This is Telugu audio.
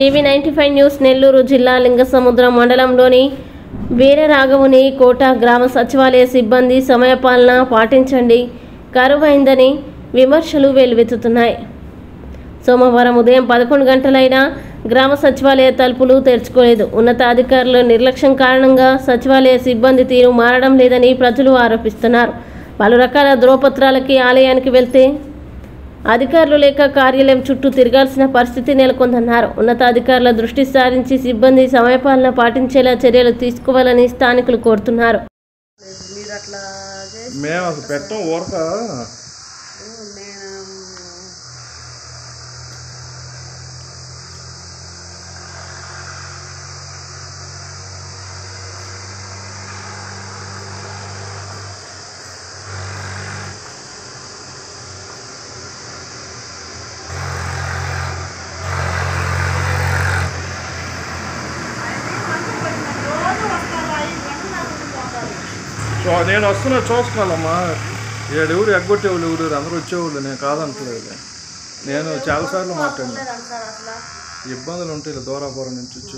టీవీ95 న్యూస్ నెల్లూరు జిల్లా లింగసముద్రం మండలంలోని వీరరాఘవుని కోట గ్రామ సచివాలయ సిబ్బంది సమయపాలన పాటించండి కరువైందని విమర్శలు వెల్లువెత్తుతున్నాయి. సోమవారం ఉదయం 11 గంటలైనా గ్రామ సచివాలయ తలుపులు తెరుచుకోలేదు. ఉన్నతాధికారుల నిర్లక్ష్యం కారణంగా సచివాలయ సిబ్బంది తీరు మారడం లేదని ప్రజలు ఆరోపిస్తున్నారు. పలు రకాల ధ్రువపత్రాలకి ఆలయానికి వెళ్తే అధికారులు లేక కార్యాలయం చుట్టూ తిరగాల్సిన పరిస్థితి నెలకొందన్నారు. ఉన్నతాధికారుల దృష్టి సారించి సిబ్బంది సమయపాలన పాటించేలా చర్యలు తీసుకోవాలని స్థానికులు కోరుతున్నారు. నేను వస్తున్నా చూసుకోవాలమ్మా. ఎవరు ఎగ్గొట్టేవాళ్ళు ఎవరు అందరూ వచ్చేవాళ్ళు, నేను కాదంటలేదు. నేను చాలాసార్లు మాట్లాడినా ఇబ్బందులు ఉంటాయి దూరాపురం నుంచి వచ్చి